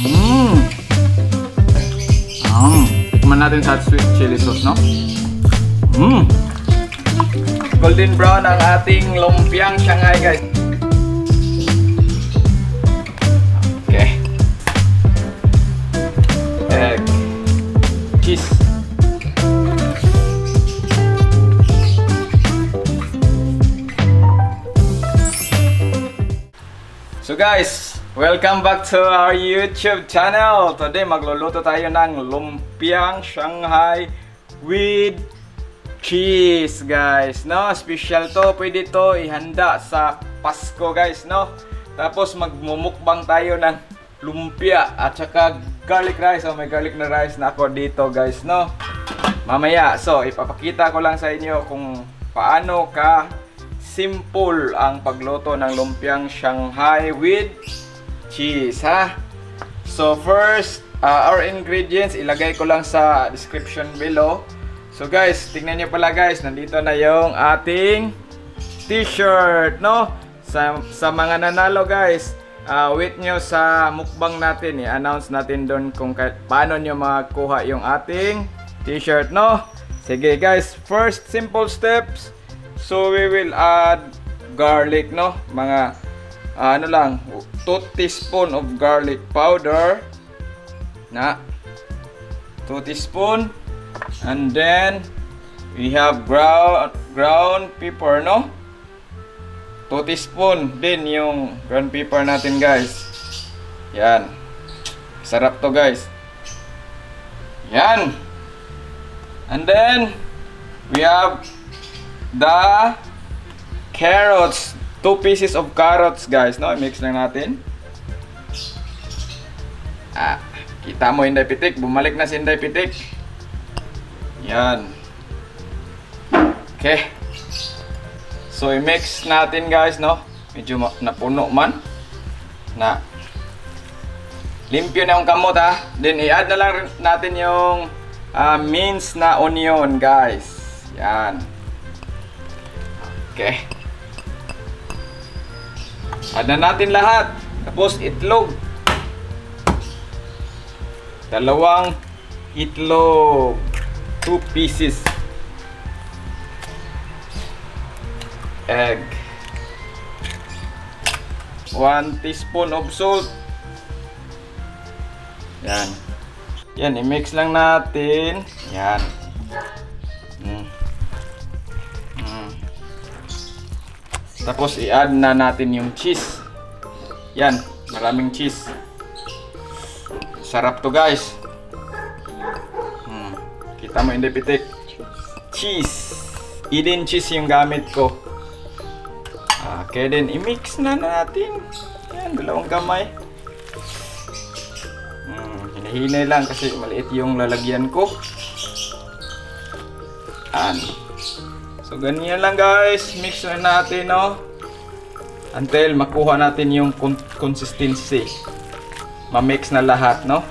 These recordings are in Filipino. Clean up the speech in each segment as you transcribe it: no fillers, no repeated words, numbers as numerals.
Mmm. Tikman natin sa sweet chili sauce, no? Mmm. Golden brown ang ating lumpiang Shanghai, guys. Okay. Egg. Cheese. So guys, welcome back to our YouTube channel. Today magluluto tayo ng lumpiang Shanghai with cheese, guys. No, special to. Pwede to ihanda sa Pasko, guys, no? Tapos magmumukbang tayo ng lumpia at saka garlic rice. Oh, may garlic na rice na ako dito, guys, no? Mamaya, so ipapakita ko lang sa inyo kung paano ka simple ang pagluto ng lumpiang Shanghai with cheese, ha? So first, our ingredients ilagay ko lang sa description below. So guys, tingnan nyo pala guys, nandito na yung ating t-shirt, no? Sa mga nanalo guys, wait nyo sa mukbang natin, i-announce natin doon kung paano nyo makuha yung ating t-shirt, no? Sige guys, first simple steps. So we will add garlic, no? Mga ano lang, 2 teaspoon of garlic powder. Na 2 teaspoon. And then we have ground pepper, no? 2 teaspoon din yung ground pepper natin, guys. Yan. Sarap to, guys. Yan. And then we have the carrots, 2 pieces of carrots, guys, no? I-mix lang natin. Kita mo Inday Pitik, bumalik na si Inday Pitik. Yan. Okay. So i-mix natin, guys, no? Medyo napuno man. Na limpyo na yung kamot, ha. Then i-add na lang natin yung minced na onion, guys. Yan. Okay. Add na natin lahat. Tapos itlog. 2 itlog. 2 pieces. Egg. 1 teaspoon of salt. Yan. Yan, i-mix lang natin. Yan. Tapos i-add na natin yung cheese. Yan, maraming cheese. Sarap to, guys. Kita mo Inday Pitik. Cheese. Eden cheese yung gamit ko. Okay, then i-mix na natin. Yan, 2 kamay. Hinahinay lang kasi maliit yung lalagyan ko. So ganyan lang, guys, mix na natin, no? Until makuha natin yung consistency. Ma-mix na lahat, no?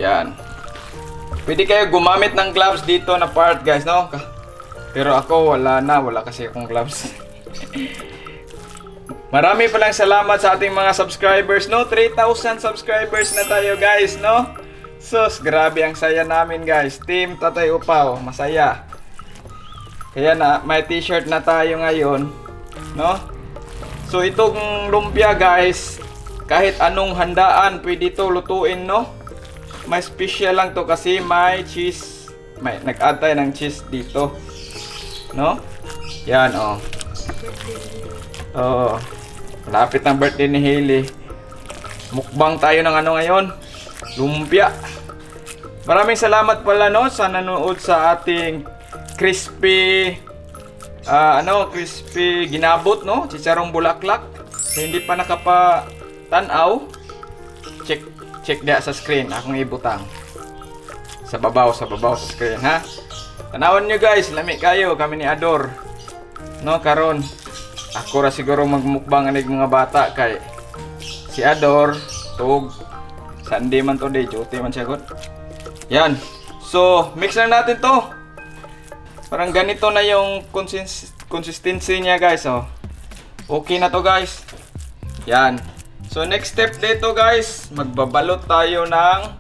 Yan. Pwede kayo gumamit ng gloves dito na part, guys, no? Pero ako wala kasi akong gloves. Marami palang salamat sa ating mga subscribers, no? 3,000 subscribers na tayo, guys, no? Sus, grabe ang saya namin, guys. Team Tatay Upaw, masaya. Kaya na may t-shirt na tayo ngayon, no? So itong lumpia, guys, kahit anong handaan pwede to lutuin, no? May special lang to kasi may cheese. May nag-add tayo ng cheese dito, no? Yan, oh. Oh. Malapit ng birthday ni Hailey. Mukbang tayo ng ano ngayon? Lumpia. Maraming salamat pala, no, sa nanood sa ating crispy crispy ginabot, no, chicharong bulaklak. So, hindi pa nakapa-tanaw. Check dia sa screen akong ibutang. Sa babaw sa screen, ha. Tanawan nyo, guys, lami kayo kami ni Ador. No, karon ako ra siguro magmukbang anig mga bata kay si Ador tug Sunday man today, duty man siya god. Yan. So, mix lang natin to. Parang ganito na yung consistency niya, guys, oh. Okay na to, guys. Yan. So next step dito guys, magbabalot tayo ng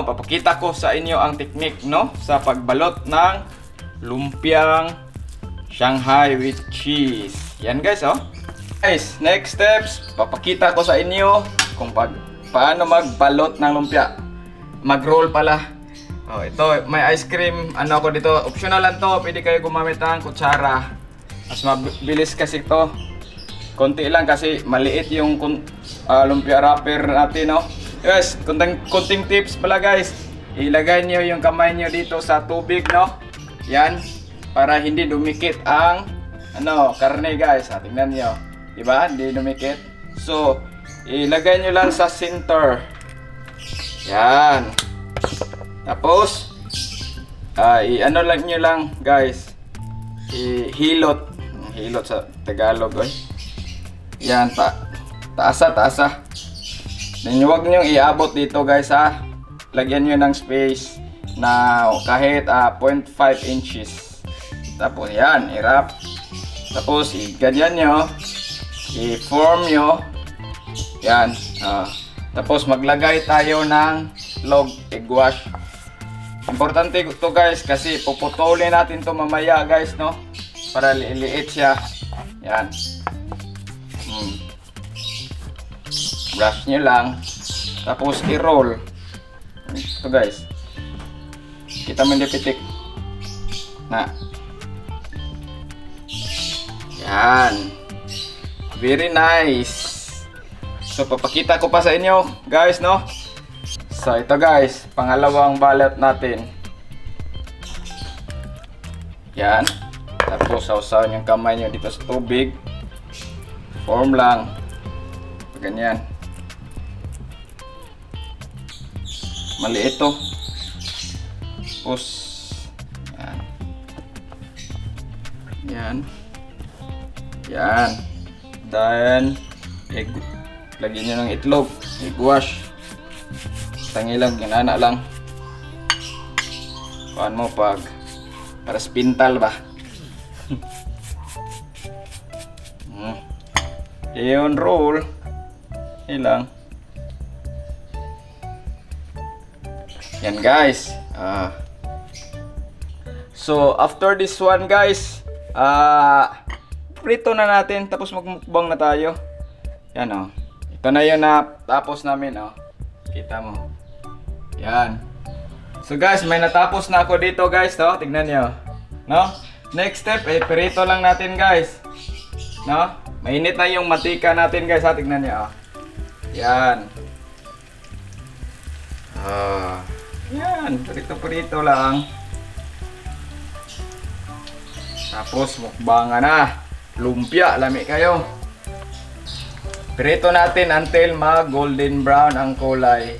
papakita ko sa inyo ang technique no sa pagbalot ng lumpiang Shanghai with cheese. Yan guys oh. Guys, next steps, papakita ko sa inyo kung paano magbalot ng lumpia. Mag-roll pala. Oh, ito, may ice cream, ako dito, optional lang to, pwede kayo gumamit ng kutsara. Mas mabilis kasi to. Konti lang kasi maliit yung lumpia wrapper natin, no? Guys, konting tips pala guys. Ilagay niyo yung kamay niyo dito sa tubig, no? Yan, para hindi dumikit ang karne guys. Tingnan niyo. Diba? Hindi dumikit. So, ilagay niyo lang sa center. Yan. Tapos, lang nyo lang guys, hilot sa Tagalog yan, taasa. Then huwag nyo iabot dito guys ha, lagyan nyo ng space na kahit 0.5 inches. Tapos yan, i-wrap. Tapos ganyan nyo, i-form nyo yan. Tapos maglagay tayo ng log egg wash. Importante to guys kasi puputulin natin to mamaya guys no, para liliit siya. Yan. Brush nyo lang. Tapos i-roll. Ito guys. Kita mo yung pitik. Na. Yan. Very nice. So papakita ko pa sa inyo guys no. So ito guys, pangalawang balot natin. Yan. Tapos sausawan yung kamay nyo dito sa tubig. Form lang. Ganyan. Maliit to. Tapos yan. Then lagyan nyo ng itlog. Egg wash. Tangilang, ginana lang. Kuhaan mo para spintal ba? Iyon roll. Ilang. Yan guys. So after this one guys, prito na natin tapos magmukbang na tayo. Yan oh. Ito na yun na tapos namin oh. Kita mo. Yan. So guys, may natapos na ako dito guys, no? Tingnan niyo. No? Next step, prito lang natin guys. No? Mainit na yung mantika natin guys, ha? Tingnan niyo. Yan. Yan, prito lang. Tapos mukbanga na. Lumpia, lami kayo. Prito natin until mag-golden brown ang kulay.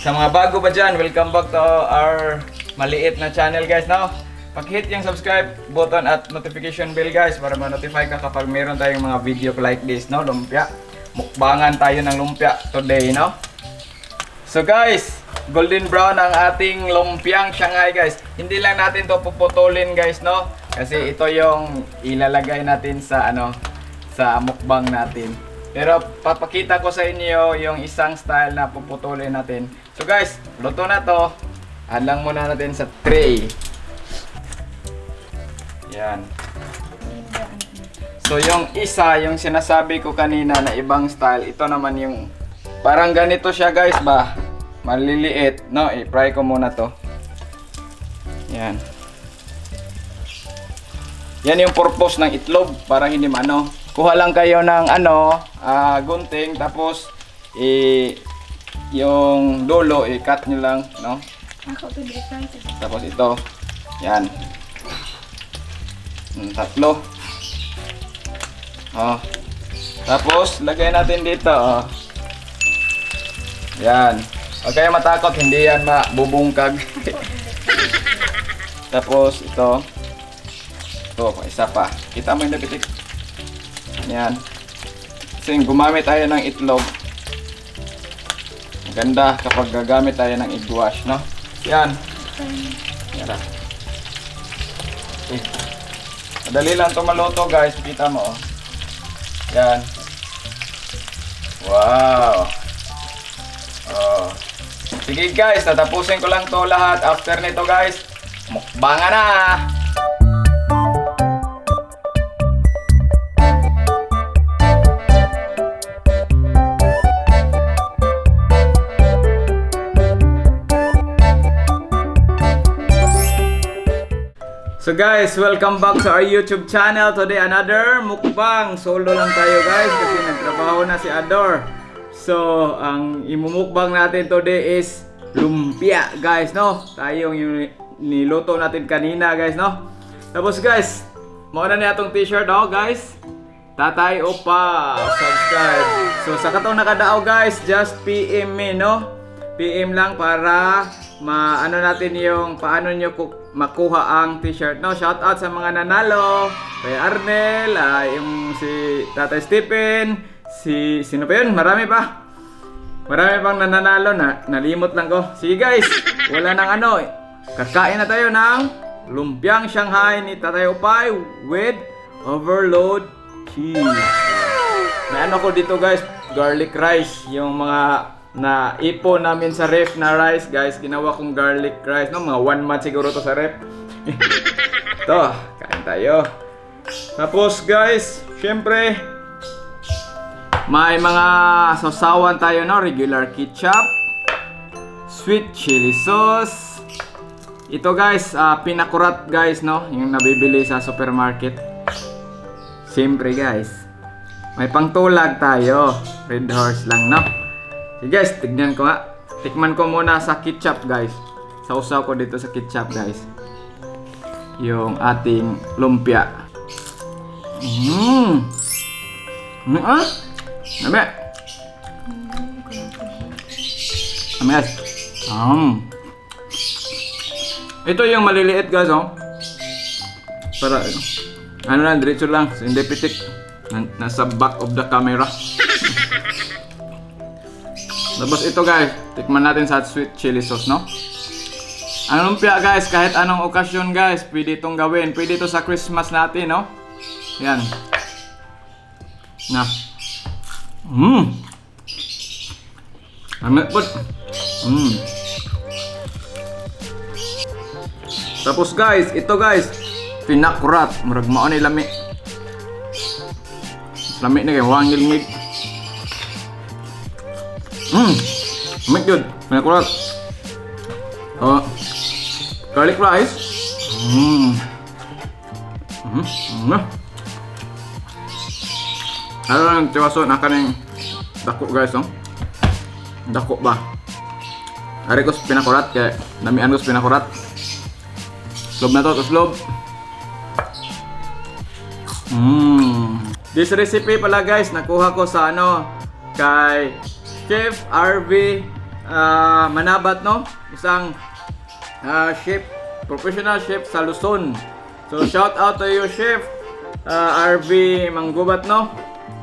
Sa mga bago pa dyan, welcome back to our maliit na channel guys, no? Pag-hit yung subscribe button at notification bell guys para ma-notify ka kapag meron tayong mga video like this, no? Lumpia. Mukbangan tayo ng lumpia today, no? So guys, golden brown ang ating lumpiang Shanghai guys. Hindi lang natin to puputulin guys, no? Kasi ito yung ilalagay natin sa sa mukbang natin. Pero papakita ko sa inyo yung isang style na puputulin natin. So guys, luto na to. Hadlang muna natin sa tray. Yan. So yung isa, yung sinasabi ko kanina na ibang style, ito naman yung parang ganito siya guys ba. Maliliit, no? I-fry ko muna to. Yan. Yan yung purpose ng itlog para hindi kuha lang kayo ng gunting tapos yung dulo i-cut nyo lang, no? Tapos ito. Yan. Tatlo. Tapos lagay natin dito, Yan. Huwag kayo matakot, hindi yan mabubungkag. Tapos ito. Ito, isa pa. Kita mo yung napitik. Yan. Kasi gumamit tayo ng itlog. Maganda kapag gagamit tayo ng egg wash, no? Yan. Yan. Okay. Madali lang to maluto guys, kita mo oh. Yan. Wow. Oh. Sige guys, tatapusin ko lang to lahat. After nito guys, mukbangan na. So guys, welcome back to our YouTube channel. Today another mukbang. Solo lang tayo guys kasi nagtrabaho na si Ador. So, ang imumukbang natin today is lumpia guys, no? Tayo yung niluto natin kanina guys, no? Tapos guys, muna na itong t-shirt oh guys. Tatay Opa, subscribe. So sa katong nakadao guys, just PM me, no? PM lang para maano natin yung paano nyo makuha ang t-shirt, no? Shout out sa mga nanalo, kay Arnel, yung si Tatay Stephen, sino pa yun? Marami pang nananalo na nalimot lang ko. Sige guys, wala nang ano, kakain na tayo ng lumpiang Shanghai ni Tatay Opay with overload cheese. May ano ko dito guys, garlic rice, yung mga na ipo namin sa ref na rice guys, ginawa kong garlic rice, no? Mga 1 month siguro to sa ref. To, kain tayo. Tapos guys, syempre may mga sausawan tayo, no? Regular ketchup, sweet chili sauce. Ito guys, pinakurat guys, no? Yung nabibili sa supermarket. Siyempre guys, may pangtulag tayo, Red Horse lang, no? Sige guys, tignan ko nga. Tikman ko muna sa ketchup guys. Sausaw ko dito sa ketchup guys. Yung ating lumpia. Nami. Nami. Ito yung maliliit guys, oh. Para ano lang, diretso lang. So, hindi pitik. Nasa back of the camera. Tapos ito guys, tikman natin sa sweet chili sauce, no? Ang lumpia guys, kahit anong okasyon guys, pwede itong gawin. Pwede ito sa Christmas natin, no? Yan. Na. Amit po. Tapos guys, ito guys, pinakurat. Murag mao ni lami. Lami na kay wangil ngig. Make good. Pinakurat. Oh. Garlic rice. Ano lang tiwaso na kaning dako guys, no? Dako ba? Ari ko pinakurat kaya namian ko pinakurat. Slob na to, slob. This recipe pala guys, nakuha ko sa ano kay Chef RV Manabat, no? Isang chef, professional chef sa Luzon. So shout out to you Chef RV Manggubat, no?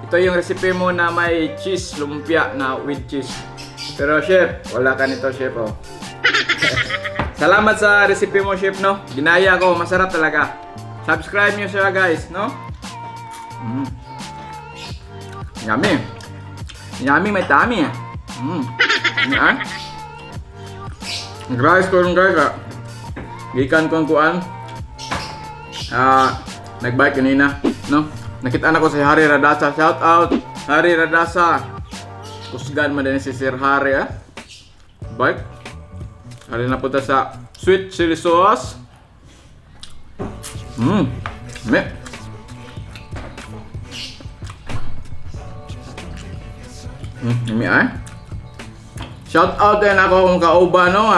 Ito yung recipe mo na may cheese lumpia na with cheese. Pero chef, wala ka nito chef, oh. Salamat sa recipe mo chef, no? Ginaya ko, masarap talaga. Subscribe nyo siya guys, no? Yummy. Yummy, may tummy eh. Yan. Rice ko rin guys, gikan ko ang kuan. Nag-bike kanina, no? Nakita na ko si Hari Radasa. Shout out Hari Radasa. Kusgan man din si Sir Hari, bike. Hari na punta sa sweet chili sauce. Me. Shout out din ako kung kauban, no,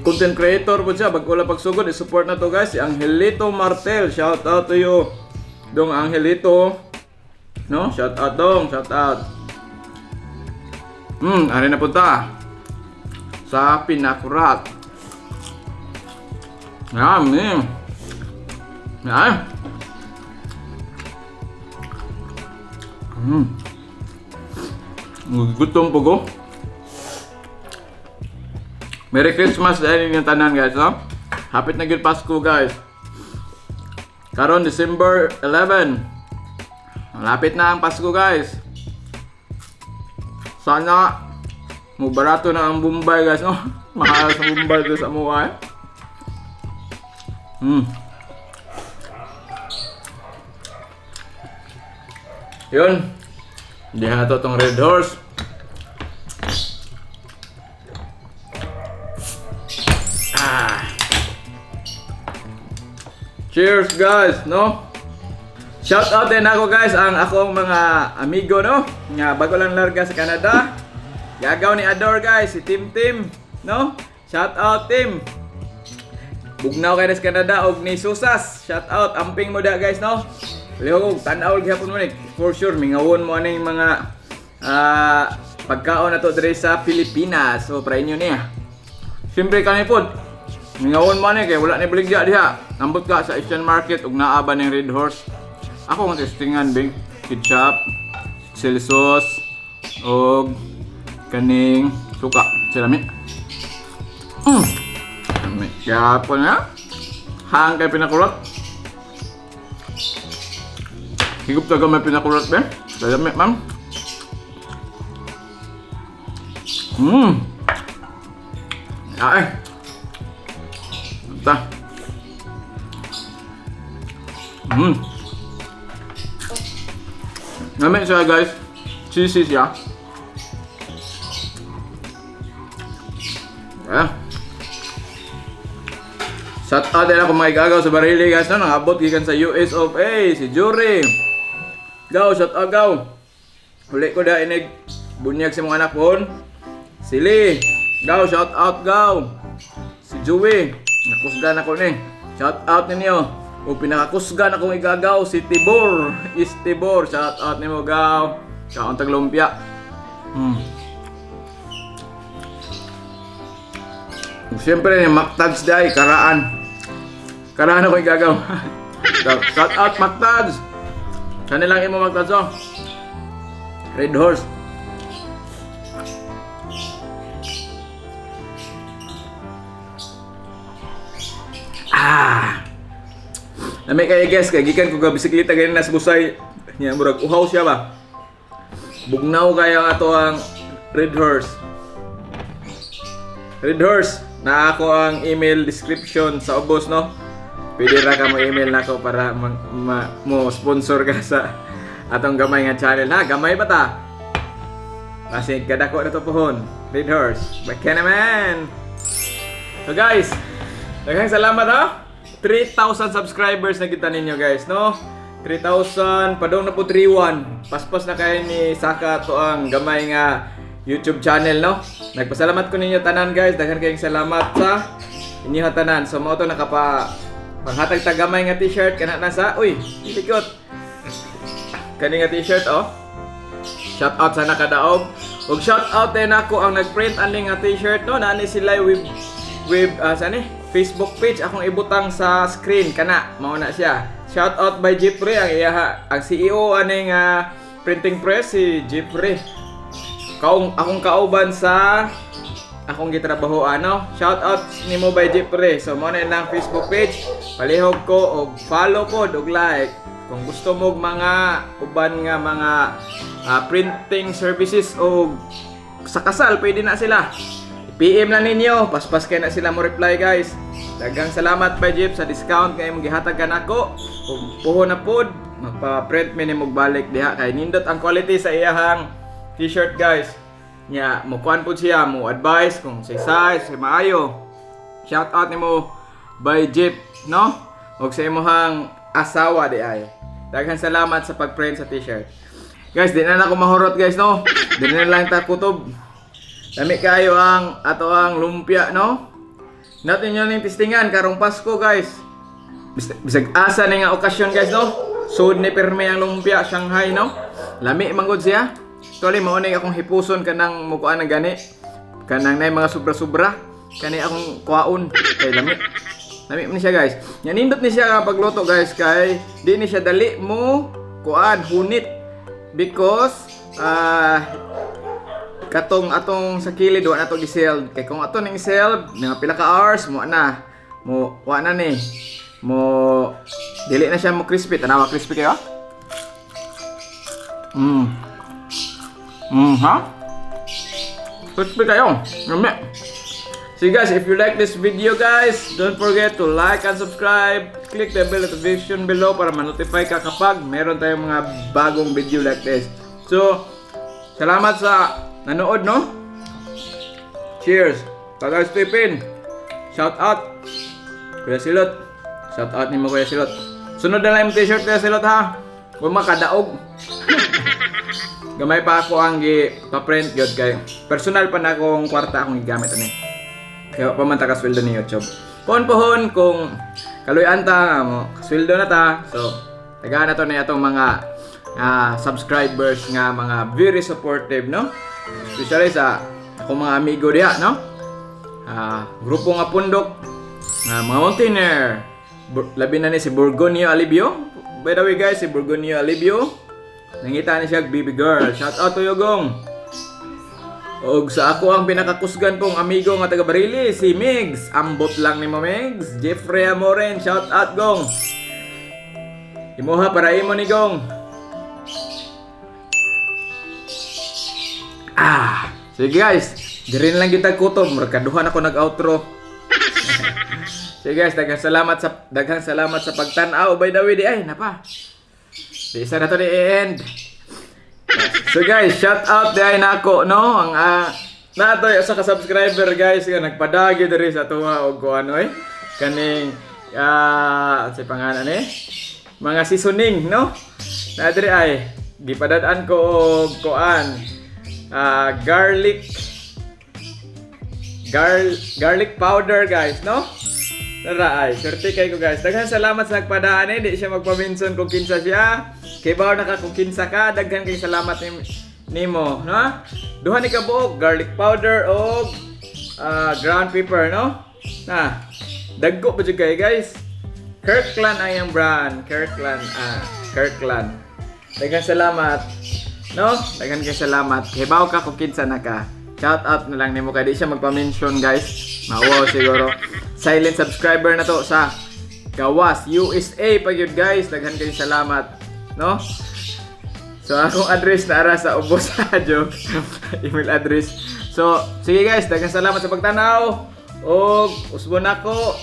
content creator po siya. Bago lang pagsugod, i-support na to guys, si Angelito Martel. Shout out to you dong Angelito, no? Shout out dong, shout out. Ari na punta sa pinakurat. Yan. Gutom po ko. Merry Christmas dahil yung tanan guys, no? Hapit na gil Pasko guys. Karon December 11. Malapit na ang Pasko, guys. Sana barato na ang Bombay, guys, no? Mahal sa Bombay dito sa Muay. Yun. Hindi na ito itong Red Horse. Cheers, guys, no? Shout out din ako, guys, ang akong mga amigo, no? Nga bago lang larga sa Canada. Gagaw ni Ador, guys, si Tim, no? Shout out, Tim. Bugnaw kayo sa Canada og ni Susas. Shout out, amping mo da, guys, no? Lihog, tanaw gihapon mo ni. For sure, mingawon mo aning mga pagkaon na to dire sa Pilipinas. So, para inyo niya. Siyempre kami po, mingawon mo ni kay wala ni baligya diha. Nambot ka sa Asian market ug naaba ning Red Horse. Ako ang testingan big ketchup, chili sauce ug kaning suka. Salami. Kaya po na. Hang kay pinakulot. Higup taga may pinakulot ba? Salami, ma'am. Ay. Ta. Namin siya, guys. Cheesy siya. Shout out din ako mga igagaw sa Barili, guys, no? Nangabot gikan sa US of A, si Jury. Gaw, shout out, gaw. Huli ko da inig bunyag sa mga anak ko. Sili. Gaw, shout out, gaw. Si Joey. Nakusgan ako ni. Shout out ninyo. O pinakakusgan akong igagaw si Tibor. Is Tibor. Shout out nimo, gaw. Kaon tag lumpia. Siyempre ni Mactads day, karaan. Karaan ako igagaw. Shout out Mactads. Sana lang imo Mactads, oh. Red Horse. Nami kaya, guys, kay gikan ko ga bisikleta ganin nas busay. Nya murag uhaw siya ba. Bugnaw kaya ato ang Red Horse. Red Horse, na ako ang email description sa ubos, no? Pwede ra ka mo email nako para mo sponsor ka sa atong gamay nga channel, ha? Gamay ba ta? Kasi kadako na to pohon. Red Horse. Baka naman. So, guys, daghang salamat, ha? 3,000 subscribers na kita ninyo, guys, no? 3,000, padong na po 3,1. Paspas na kayo ni Saka to ang gamay nga YouTube channel, no? Nagpasalamat ko ninyo tanan, guys. Daghan kayong salamat sa inyo tanan. So, mo to nakapa panghatag tagamay nga t-shirt kana nasa. Uy, likot. Kani nga t-shirt, oh. Shout out sa nakadaog. Ug shout out din ako ang nagprint aning nga t-shirt, no? Nani sila with sani? Facebook page akong ibutang sa screen kana mao na siya. Shout out by Jeffrey ang CEO aning printing press si Jeffrey. Akong kauban sa akong gitrabaho ano. Shout out nimo by Jeffrey. So mo na lang Facebook page. Palihog ko og follow pod og like. Kung gusto mo mga uban nga mga printing services o sa kasal pwede na sila. PM lang ninyo, paspas kayo na sila mo reply, guys. Daghang salamat by Jeep sa discount kay mong gihatag kanako. Kung puho na pod, magpa-print mi nimo balik diha kay nindot ang quality sa iyahang t-shirt, guys. Nya mo kuan pod siya, mo advice kung sa size, sa maayo. Shout out nimo by Jeep, no? Og sa imong asawa di ay. Daghang salamat sa pag-print sa t-shirt. Guys, di na ako mahurot, guys, no? Di na lang ta kutob. Dami kayo ang ato ang lumpia, no? Natin nyo ning testingan karong Pasko, guys. Bisag asa na nga okasyon, guys, no? Sud ni perme ang lumpia Shanghai, no? Lami manggod siya. Tuloy mao ni akong hipuson kanang mukuan ng gani. Kanang nay mga sobra-sobra. Kani akong kuaon kay lami. Lami man siya, guys. Nya nindot ni siya pagluto, guys, kay di ni siya dali mo kuan hunit because katong atong sa kilid wa nato gisel kay kung ato ning sel mga pila ka hours mo na mo wa na ni mo Dili na siya mo crispy. Tanawa crispy kayo? Ha? Crispy kayo. Yummy. So guys, if you like this video guys, don't forget to like and subscribe. Click the bell notification below para ma-notify ka kapag meron tayong mga bagong video like this. So, salamat sa nanood, no? Cheers! Kagay Stephen! Shout out! Kuya Silot! Shout out ni mo Kuya Silot! Sunod na lang yung t-shirt Kuya Silot ha! Huwag makadaog! Gamay pa ako ang pa-print yun kay personal pa na akong kwarta akong gigamit ani. Kaya pa man ta kasweldo ni YouTube. Pohon kung kaluyan ta mo, kasweldo na ta. So, tagaan na to na itong mga subscribers nga mga very supportive, no? Especially sa akong mga amigo diha, no? Grupo nga pundok, mga mountaineer. Labi na ni si Burgonio Alibio. By the way guys, si Burgonio Alibio. Nangita ni siya baby girl. Shout out to you Gong. Og sa ako ang pinakakusgan kong amigo nga taga Barili, si Migs. Ambot lang ni mo Migs. Jeffrey Amoren, shout out Gong. Imuha para imo ni Gong. Sige guys, dirin lang kita kutom, merkaduhan ako nag-outro. Sige guys, daghang salamat sa pagtan-aw. By the way, di ay napa. Di isa na to di-end. So guys, shout out di ay nako, no? Ang nato sa ka-subscriber guys nga nagpadagi diri sa tuwa og kuan oy. Kaning sa pangalan mga seasoning, no? Na diri ay gipadad-an ko og kuan garlic powder guys, no? Tara ay, swerte kayo guys. Daghan salamat sa nagpadaan di siya magpaminson kung kinsa siya. Kay bawo naka kung kinsa ka, daghan kay salamat nimo, no? Duha ni ka buok garlic powder o ground pepper, no? Dagko pa jud kay guys. Kirkland ay ang brand, Kirkland. Daghan salamat. No? Daghan kay salamat. Kay bawo ka kung kinsa na ka. Shout out na lang nimo kay di siya magpa-mention guys. Mauwaw siguro. Silent subscriber na to sa Gawas, USA pa yun guys. Daghan kayo salamat, no? So akong address na ara sa ubos sa joke. Email address. So sige guys, daghan salamat sa pagtanaw. Og usbon ako.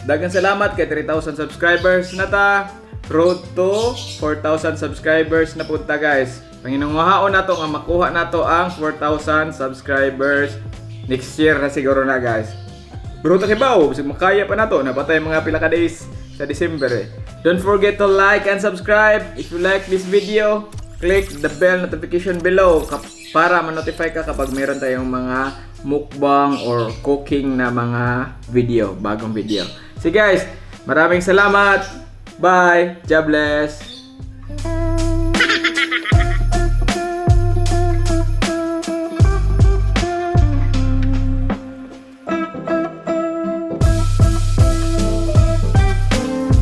Daghan salamat kay 3,000 subscribers na ta. Road to 4,000 subscribers na punta guys. Panginunghaon na to nga makuha na to ang 4,000 subscribers next year na siguro na guys. Bro, takibaw, bisag makaya pa na to. Napatay mga pila ka days sa December Don't forget to like and subscribe. If you like this video, click the bell notification below para ma-notify ka kapag meron tayong mga mukbang or cooking na mga video, bagong video. So guys, maraming salamat. Bye. God bless.